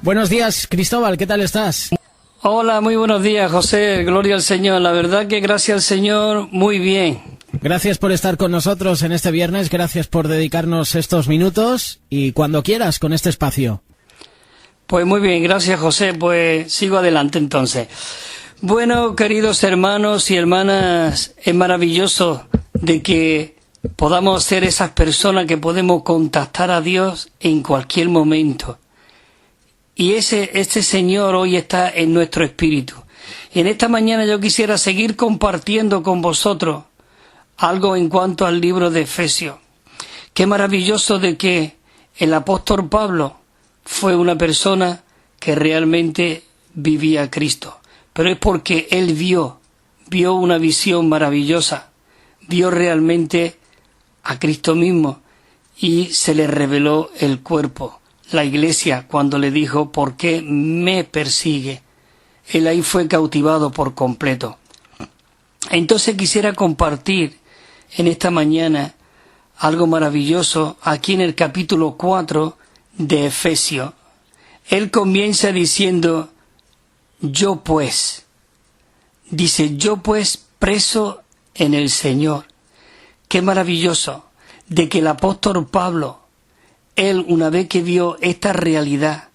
Buenos días, Cristóbal, ¿qué tal estás? Hola, muy buenos días, José. Gloria al Señor. La verdad que gracias al Señor, muy bien. Gracias por estar con nosotros en este viernes, gracias por dedicarnos estos minutos y cuando quieras con este espacio. Pues muy bien, gracias, José. Pues sigo adelante entonces. Bueno, queridos hermanos y hermanas, es maravilloso de que podamos ser esas personas que podemos contactar a Dios en cualquier momento. Y este Señor hoy está en nuestro espíritu. Y en esta mañana yo quisiera seguir compartiendo con vosotros algo en cuanto al libro de Efesios. Qué maravilloso de que el apóstol Pablo fue una persona que realmente vivía a Cristo. Pero es porque él vio una visión maravillosa, vio realmente a Cristo mismo y se le reveló el cuerpo. La iglesia cuando le dijo, ¿por qué me persigue? Él ahí fue cautivado por completo. Entonces quisiera compartir en esta mañana algo maravilloso aquí en el capítulo 4 de Efesios. Él comienza diciendo, yo pues, preso en el Señor. Qué maravilloso de que el apóstol Pablo, él, una vez que vio esta realidad,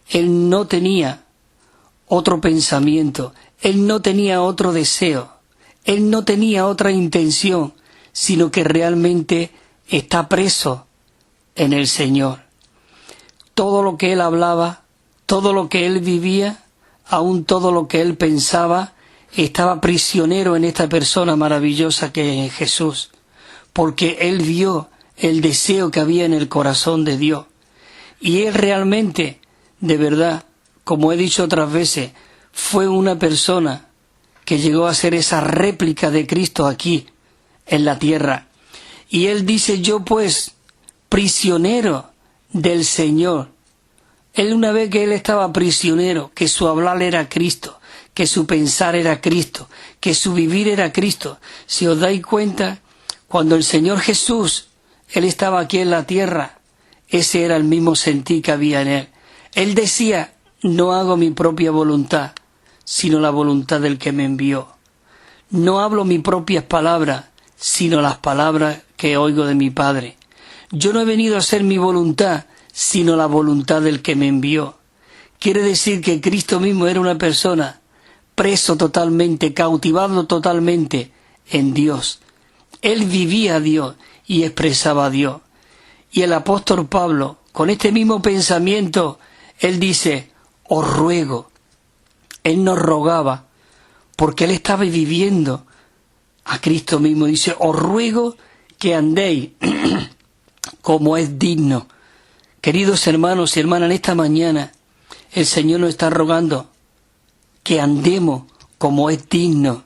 él no tenía otro pensamiento, él no tenía otro deseo, él no tenía otra intención, sino que realmente está preso en el Señor. Todo lo que él hablaba, todo lo que él vivía, aún todo lo que él pensaba, estaba prisionero en esta persona maravillosa que es Jesús, porque él vio el deseo que había en el corazón de Dios. Y él realmente, de verdad, como he dicho otras veces, fue una persona que llegó a ser esa réplica de Cristo aquí, en la tierra. Y él dice, yo pues, prisionero del Señor. Él una vez que él estaba prisionero, que su hablar era Cristo, que su pensar era Cristo, que su vivir era Cristo. Si os dais cuenta, cuando el Señor Jesús él estaba aquí en la tierra, ese era el mismo sentir que había en él. Él decía, no hago mi propia voluntad, sino la voluntad del que me envió. No hablo mis propias palabras, sino las palabras que oigo de mi Padre. Yo no he venido a hacer mi voluntad, sino la voluntad del que me envió. Quiere decir que Cristo mismo era una persona preso totalmente, cautivado totalmente en Dios. Él vivía a Dios y expresaba a Dios. Y el apóstol Pablo, con este mismo pensamiento, él dice, os ruego. Él nos rogaba, porque él estaba viviendo a Cristo mismo. Dice, os ruego que andéis como es digno. Queridos hermanos y hermanas, en esta mañana el Señor nos está rogando que andemos como es digno.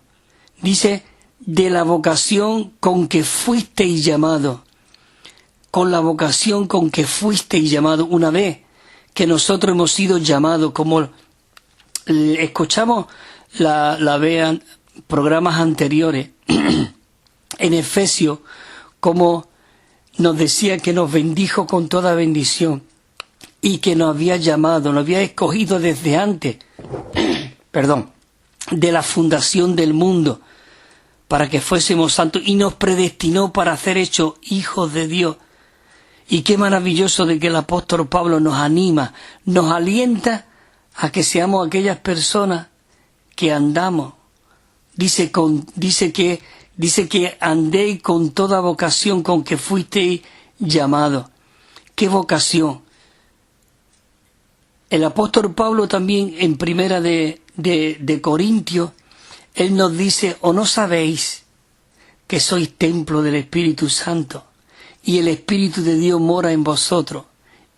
Dice, de la vocación con que fuisteis llamado, con la vocación con que fuisteis llamado, una vez que nosotros hemos sido llamados, como escuchamos vean programas anteriores, en Efesios, como nos decía que nos bendijo con toda bendición y que nos había llamado, nos había escogido desde antes, de la fundación del mundo, para que fuésemos santos y nos predestinó para ser hechos hijos de Dios. Y qué maravilloso de que el apóstol Pablo nos anima, nos alienta a que seamos aquellas personas que andamos. Dice que andéis con toda vocación con que fuisteis llamados. ¿Qué vocación? El apóstol Pablo también en primera de Corintios, él nos dice, ¿o no sabéis que sois templo del Espíritu Santo y el Espíritu de Dios mora en vosotros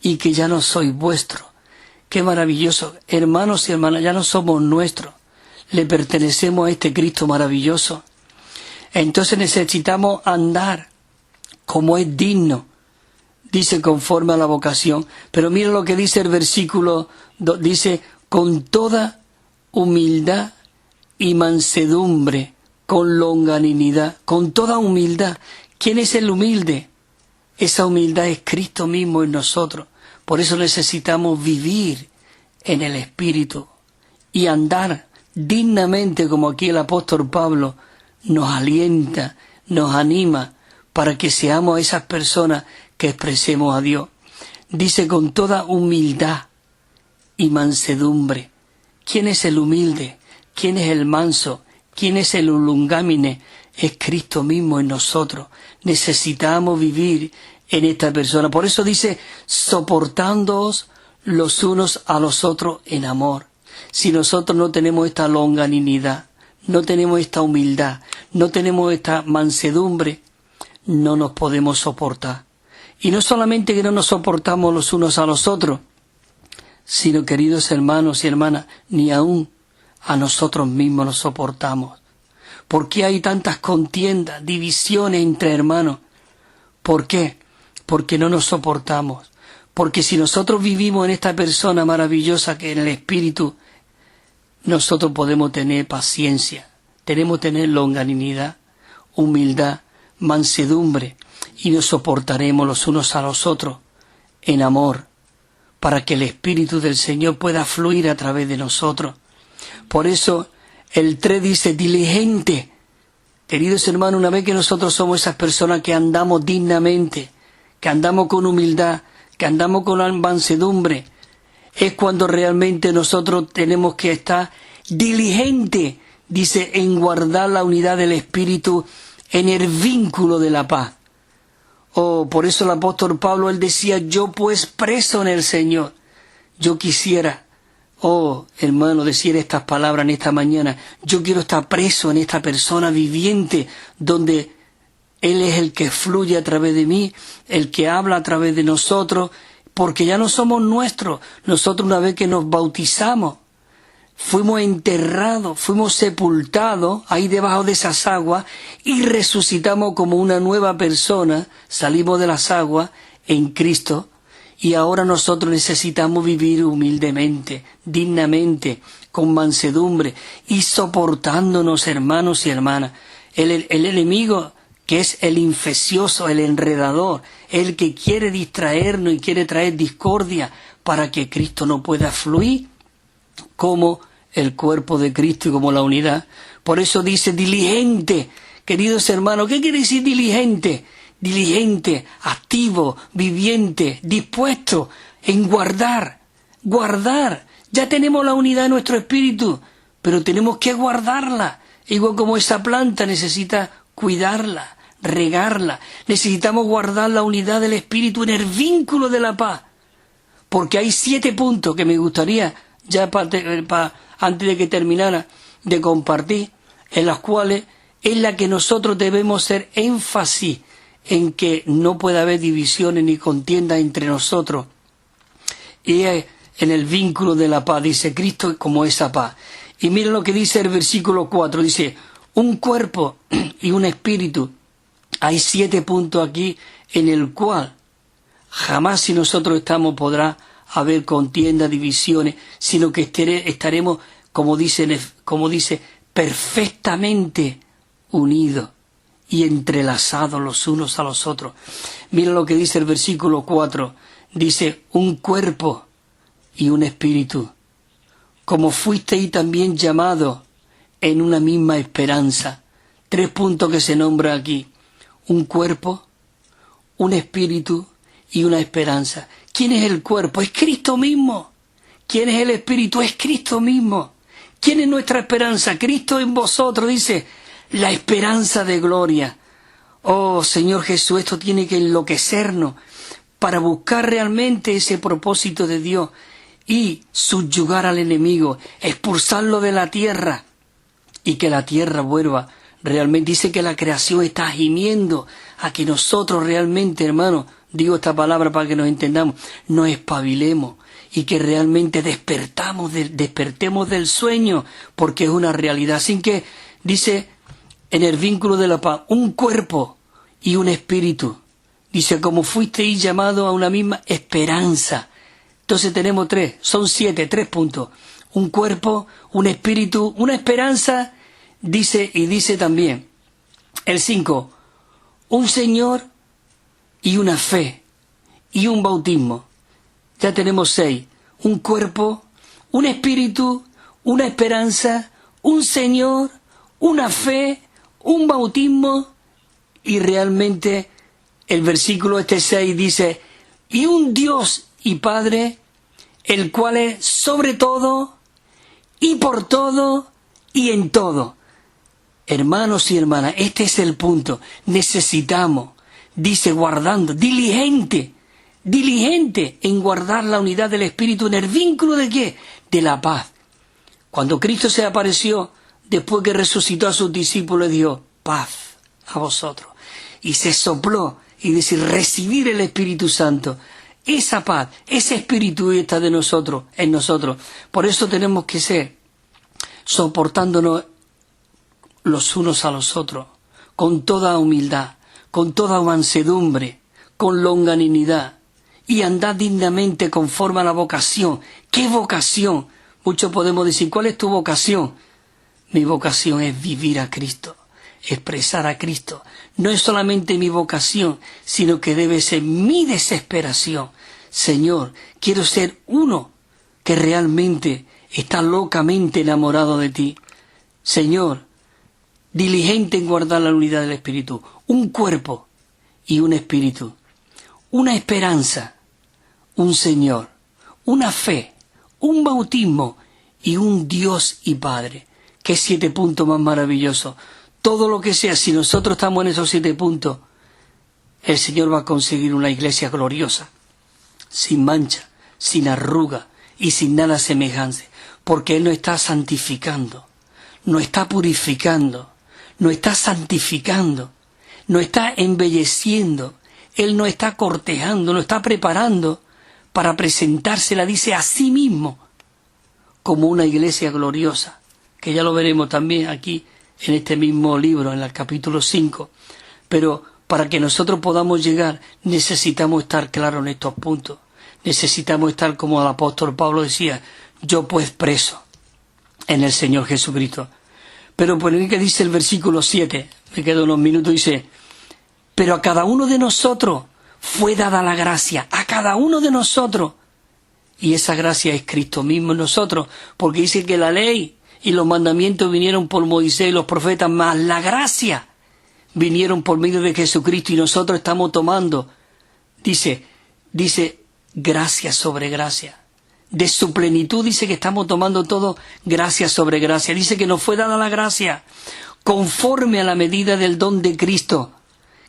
y que ya no sois vuestros? Qué maravilloso. Hermanos y hermanas, ya no somos nuestros, le pertenecemos a este Cristo maravilloso. Entonces necesitamos andar como es digno, dice conforme a la vocación. Pero mira lo que dice el versículo 2, dice, con toda humildad y mansedumbre, con longanimidad, con toda humildad. ¿Quién es el humilde? Esa humildad es Cristo mismo en nosotros. Por eso necesitamos vivir en el Espíritu y andar dignamente, como aquí el apóstol Pablo nos alienta, nos anima para que seamos esas personas que expresemos a Dios. Dice con toda humildad y mansedumbre. ¿Quién es el humilde? ¿Quién es el manso? ¿Quién es el ulungámine? Es Cristo mismo en nosotros. Necesitamos vivir en esta persona. Por eso dice, soportándoos los unos a los otros en amor. Si nosotros no tenemos esta longanimidad, no tenemos esta humildad, no tenemos esta mansedumbre, no nos podemos soportar. Y no solamente que no nos soportamos los unos a los otros, sino, queridos hermanos y hermanas, ni aún a nosotros mismos nos soportamos. ¿Por qué hay tantas contiendas, divisiones entre hermanos? ¿Por qué? Porque no nos soportamos. Porque si nosotros vivimos en esta persona maravillosa que en el Espíritu, nosotros podemos tener paciencia, tenemos que tener longanimidad, humildad, mansedumbre, y nos soportaremos los unos a los otros en amor, para que el Espíritu del Señor pueda fluir a través de nosotros. Por eso el 3 dice, diligente. Queridos hermanos, una vez que nosotros somos esas personas que andamos dignamente, que andamos con humildad, que andamos con mansedumbre, es cuando realmente nosotros tenemos que estar diligente, dice, en guardar la unidad del Espíritu en el vínculo de la paz. Oh, por eso el apóstol Pablo, él decía, yo pues preso en el Señor, yo quisiera, oh hermano, decir estas palabras en esta mañana, yo quiero estar preso en esta persona viviente, donde Él es el que fluye a través de mí, el que habla a través de nosotros, porque ya no somos nuestros. Nosotros, una vez que nos bautizamos, fuimos enterrados, fuimos sepultados ahí debajo de esas aguas y resucitamos como una nueva persona, salimos de las aguas en Cristo, y ahora nosotros necesitamos vivir humildemente, dignamente, con mansedumbre y soportándonos, hermanos y hermanas. El enemigo, que es el infeccioso, el enredador, el que quiere distraernos y quiere traer discordia para que Cristo no pueda fluir como el cuerpo de Cristo y como la unidad. Por eso dice diligente, queridos hermanos. ¿Qué quiere decir diligente? Diligente, activo, viviente, dispuesto en guardar. Ya tenemos la unidad en nuestro espíritu, pero tenemos que guardarla. Igual como esa planta necesita cuidarla, regarla. Necesitamos guardar la unidad del espíritu en el vínculo de la paz. Porque hay 7 puntos que me gustaría, ya antes de que terminara, de compartir, en las cuales es la que nosotros debemos hacer énfasis en que no puede haber divisiones ni contiendas entre nosotros. Y es en el vínculo de la paz, dice Cristo como esa paz. Y miren lo que dice el versículo 4, dice, un cuerpo y un espíritu. Hay 7 puntos aquí en el cual jamás, si nosotros estamos, podrá haber contiendas, divisiones, sino que estaremos, como dice, perfectamente unidos y entrelazados los unos a los otros. Mira lo que dice el versículo 4, dice, un cuerpo y un espíritu, como fuisteis también llamados en una misma esperanza. 3 puntos que se nombra aquí, un cuerpo, un espíritu y una esperanza. ¿Quién es el cuerpo? Es Cristo mismo. ¿Quién es el espíritu? Es Cristo mismo. ¿Quién es nuestra esperanza? Cristo en vosotros, dice, la esperanza de gloria. Oh Señor Jesús, esto tiene que enloquecernos para buscar realmente ese propósito de Dios y subyugar al enemigo, expulsarlo de la tierra y que la tierra vuelva. Realmente dice que la creación está gimiendo a que nosotros realmente, hermanos, digo esta palabra para que nos entendamos, nos espabilemos y que realmente despertemos del sueño, porque es una realidad. Así que dice en el vínculo de la paz, un cuerpo y un espíritu. Dice, como fuisteis llamados a una misma esperanza. Entonces tenemos 3, son 7, 3 puntos. Un cuerpo, un espíritu, una esperanza, dice, y dice también el 5, un Señor y una fe y un bautismo. Ya tenemos 6, un cuerpo, un espíritu, una esperanza, un Señor, una fe, un bautismo, y realmente el versículo 6 dice, y un Dios y Padre, el cual es sobre todo, y por todo, y en todo. Hermanos y hermanas, este es el punto. Necesitamos, dice, guardando, diligente en guardar la unidad del Espíritu, en el vínculo de ¿qué? De la paz. Cuando Cristo se apareció, después que resucitó a sus discípulos, dio paz a vosotros. Y se sopló, y decir, recibir el Espíritu Santo. Esa paz, ese Espíritu está de nosotros, en nosotros. Por eso tenemos que ser, soportándonos los unos a los otros, con toda humildad, con toda mansedumbre, con longanimidad, y andad dignamente conforme a la vocación. ¿Qué vocación? Muchos podemos decir, ¿cuál es tu vocación? Mi vocación es vivir a Cristo, expresar a Cristo. No es solamente mi vocación, sino que debe ser mi desesperación. Señor, quiero ser uno que realmente está locamente enamorado de ti. Señor, diligente en guardar la unidad del Espíritu, un cuerpo y un espíritu, una esperanza, un Señor, una fe, un bautismo y un Dios y Padre. ¿Qué 7 puntos más maravillosos? Todo lo que sea, si nosotros estamos en esos 7 puntos, el Señor va a conseguir una iglesia gloriosa, sin mancha, sin arruga y sin nada semejante, porque Él nos está santificando, nos está purificando, nos está santificando, nos está embelleciendo, Él nos está cortejando, nos está preparando para presentársela, dice, a sí mismo, como una iglesia gloriosa, que ya lo veremos también aquí en este mismo libro, en el capítulo 5. Pero para que nosotros podamos llegar, necesitamos estar claros en estos puntos. Necesitamos estar, como el apóstol Pablo decía, yo pues preso en el Señor Jesucristo. Pero por el que dice el versículo 7, me quedo unos minutos, dice, pero a cada uno de nosotros fue dada la gracia, a cada uno de nosotros. Y esa gracia es Cristo mismo en nosotros, porque dice que la ley y los mandamientos vinieron por Moisés y los profetas, más la gracia vinieron por medio de Jesucristo, y nosotros estamos tomando, dice, gracia sobre gracia. De su plenitud dice que estamos tomando todo gracia sobre gracia. Dice que nos fue dada la gracia conforme a la medida del don de Cristo.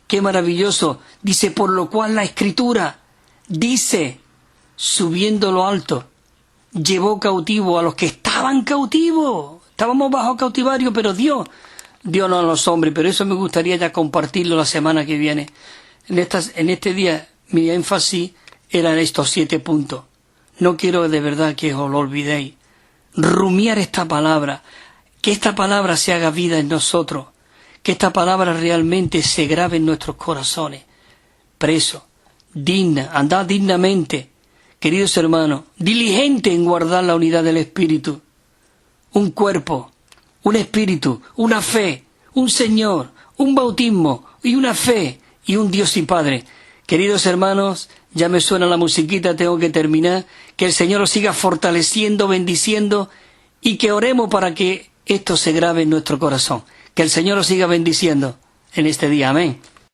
Qué maravilloso. Dice, por lo cual la Escritura dice, subiendo lo alto, llevó cautivo a los que estaban cautivos. Estábamos bajo cautivario, pero Dios no a los hombres. Pero eso me gustaría ya compartirlo la semana que viene. En este día mi énfasis era en estos 7 puntos. No quiero de verdad que os lo olvidéis. Rumiar esta palabra, que esta palabra se haga vida en nosotros, que esta palabra realmente se grabe en nuestros corazones. Preso, digna, andad dignamente, queridos hermanos, diligente en guardar la unidad del Espíritu. Un cuerpo, un espíritu, una fe, un Señor, un bautismo y una fe y un Dios y Padre. Queridos hermanos, ya me suena la musiquita, tengo que terminar. Que el Señor os siga fortaleciendo, bendiciendo, y que oremos para que esto se grabe en nuestro corazón. Que el Señor os siga bendiciendo en este día. Amén.